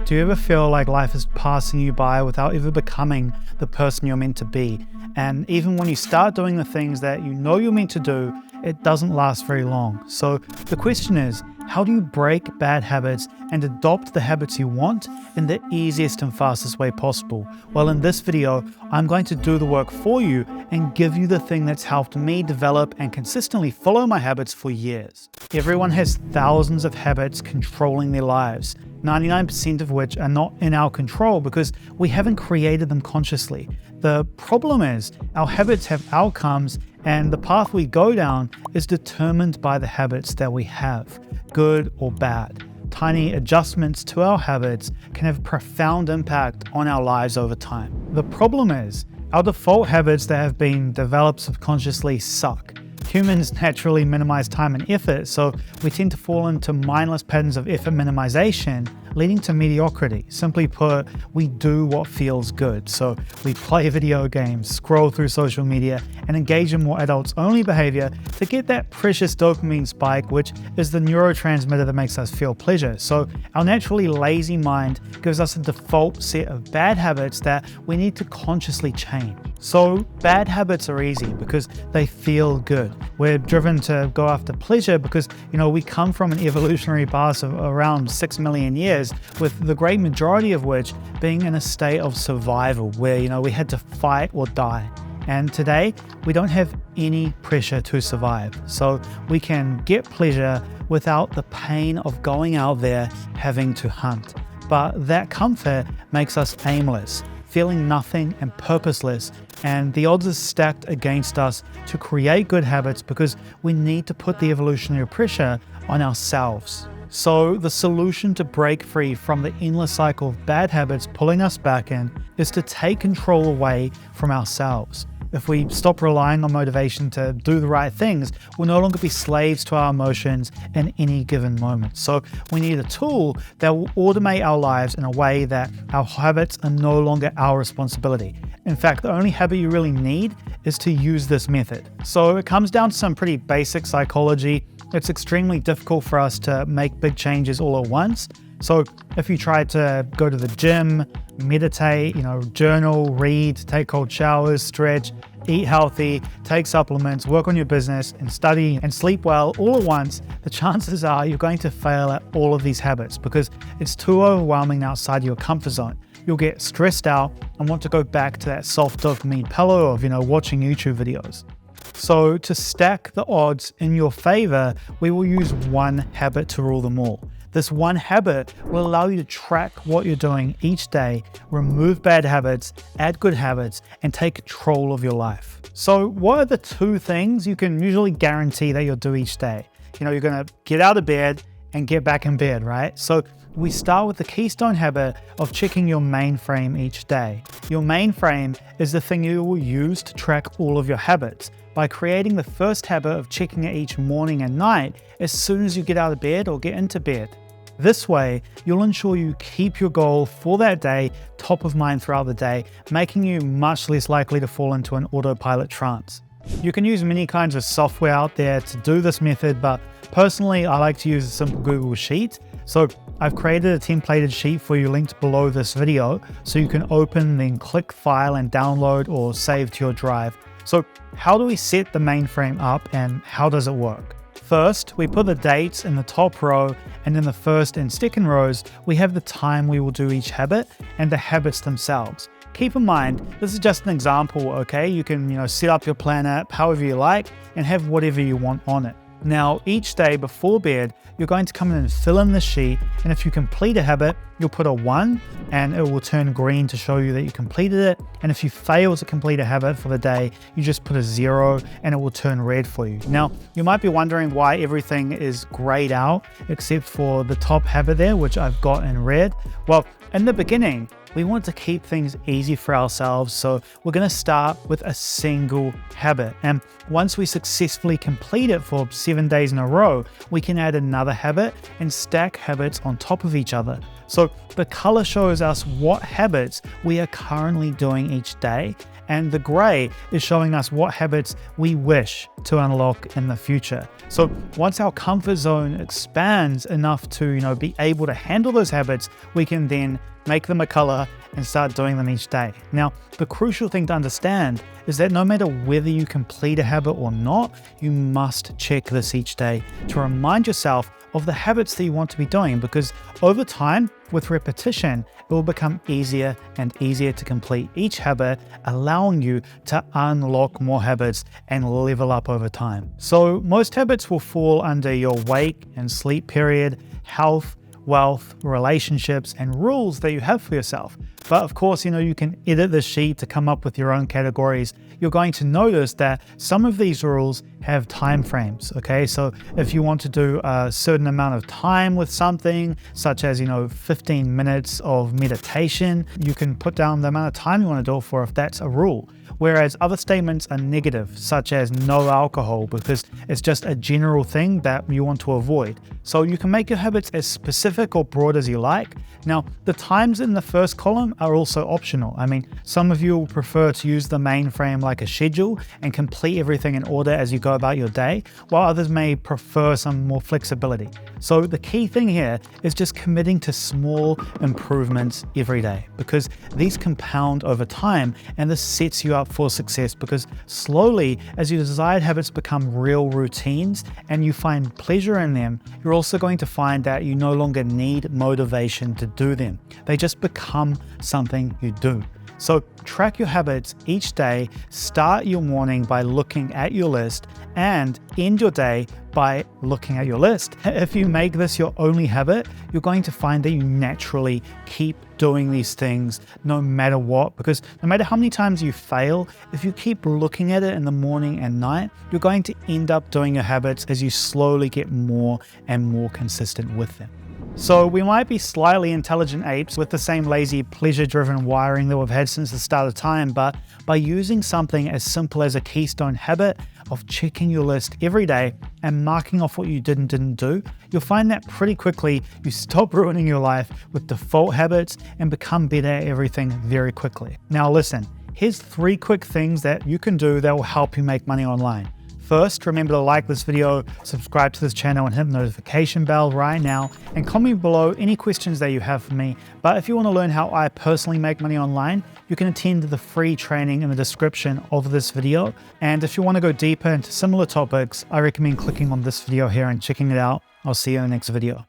Do you ever feel like life is passing you by without ever becoming the person you're meant to be? And even when you start doing the things that you know you're meant to do, it doesn't last very long. So the question is, how do you break bad habits and adopt the habits you want in the easiest and fastest way possible? Well, in this video, I'm going to do the work for you and give you the thing that's helped me develop and consistently follow my habits for years. Everyone has thousands of habits controlling their lives, 99% of which are not in our control because we haven't created them consciously. The problem is our habits have outcomes, and the path we go down is determined by the habits that we have, good or bad. Tiny adjustments to our habits can have a profound impact on our lives over time. The problem is our default habits that have been developed subconsciously suck. Humans naturally minimize time and effort, so we tend to fall into mindless patterns of effort minimization, leading to mediocrity. Simply put, we do what feels good. So we play video games, scroll through social media, and engage in more adults-only behavior to get that precious dopamine spike, which is the neurotransmitter that makes us feel pleasure. So our naturally lazy mind gives us a default set of bad habits that we need to consciously change. So bad habits are easy because they feel good. We're driven to go after pleasure because, we come from an evolutionary past of around 6 million years, with the great majority of which being in a state of survival where, we had to fight or die. And today, we don't have any pressure to survive. So we can get pleasure without the pain of going out there having to hunt. But that comfort makes us aimless, feeling nothing and purposeless, and the odds are stacked against us to create good habits because we need to put the evolutionary pressure on ourselves. So the solution to break free from the endless cycle of bad habits pulling us back in is to take control away from ourselves. If we stop relying on motivation to do the right things, we'll no longer be slaves to our emotions in any given moment. So we need a tool that will automate our lives in a way that our habits are no longer our responsibility. In fact, the only habit you really need is to use this method. So it comes down to some pretty basic psychology. It's extremely difficult for us to make big changes all at once. So if you try to go to the gym, meditate, journal, read, take cold showers, stretch, eat healthy, take supplements, work on your business, and study and sleep well all at once, the chances are you're going to fail at all of these habits because it's too overwhelming outside your comfort zone. You'll get stressed out and want to go back to that soft dopamine pillow of, watching YouTube videos. So to stack the odds in your favor, we will use one habit to rule them all. This one habit will allow you to track what you're doing each day, remove bad habits, add good habits, and take control of your life. So what are the two things you can usually guarantee that you'll do each day? You're gonna get out of bed and get back in bed, right? So we start with the keystone habit of checking your mainframe each day. Your mainframe is the thing you will use to track all of your habits. By creating the first habit of checking it each morning and night as soon as you get out of bed or get into bed. This way, you'll ensure you keep your goal for that day top of mind throughout the day, making you much less likely to fall into an autopilot trance. You can use many kinds of software out there to do this method, but personally, I like to use a simple Google Sheet. So I've created a templated sheet for you linked below this video, so you can open, then click File and download or save to your drive. So how do we set the mainframe up and how does it work? First, we put the dates in the top row, and in the first and second rows, we have the time we will do each habit and the habits themselves. Keep in mind, this is just an example, okay? You can, set up your planner however you like and have whatever you want on it. Now, each day before bed, you're going to come in and fill in the sheet, and if you complete a habit, you'll put a 1 and it will turn green to show you that you completed it. And if you fail to complete a habit for the day, you just put a 0 and it will turn red for you. Now, you might be wondering why everything is grayed out except for the top habit there, which I've got in red. Well, in the beginning, we want to keep things easy for ourselves. So we're going to start with a single habit. And once we successfully complete it for 7 days in a row, we can add another habit and stack habits on top of each other. So the color shows us what habits we are currently doing each day, and the gray is showing us what habits we wish to unlock in the future. So once our comfort zone expands enough to, be able to handle those habits, we can then make them a color and start doing them each day. Now, the crucial thing to understand is that no matter whether you complete a habit or not, you must check this each day to remind yourself of the habits that you want to be doing, because over time, with repetition, it will become easier and easier to complete each habit, allowing you to unlock more habits and level up over time. So most habits will fall under your wake and sleep period, health, wealth, relationships, and rules that you have for yourself. But of course, you can edit the sheet to come up with your own categories. You're going to notice that some of these rules have time frames, okay? So if you want to do a certain amount of time with something, such as, 15 minutes of meditation, you can put down the amount of time you want to do it for if that's a rule. Whereas other statements are negative, such as no alcohol, because it's just a general thing that you want to avoid. So you can make your habits as specific or broad as you like. Now, the times in the first column are also optional. I mean, some of you will prefer to use the Mainframe like a schedule and complete everything in order as you go about your day, while others may prefer some more flexibility. So the key thing here is just committing to small improvements every day, because these compound over time, and this sets you up for success, because slowly, as your desired habits become real routines and you find pleasure in them, you're also going to find that you no longer need motivation to do them. They just become something you do. So track your habits each day, start your morning by looking at your list, and end your day by looking at your list. If you make this your only habit, you're going to find that you naturally keep doing these things no matter what, because no matter how many times you fail, if you keep looking at it in the morning and night, you're going to end up doing your habits as you slowly get more and more consistent with them. So we might be slightly intelligent apes with the same lazy, pleasure-driven wiring that we've had since the start of time, but by using something as simple as a keystone habit of checking your list every day and marking off what you did and didn't do, you'll find that pretty quickly you stop ruining your life with default habits and become better at everything very quickly. Now listen, here's 3 quick things that you can do that will help you make money online. First, remember to like this video, subscribe to this channel, and hit the notification bell right now, and comment below any questions that you have for me. But if you want to learn how I personally make money online, you can attend the free training in the description of this video. And if you want to go deeper into similar topics, I recommend clicking on this video here and checking it out. I'll see you in the next video.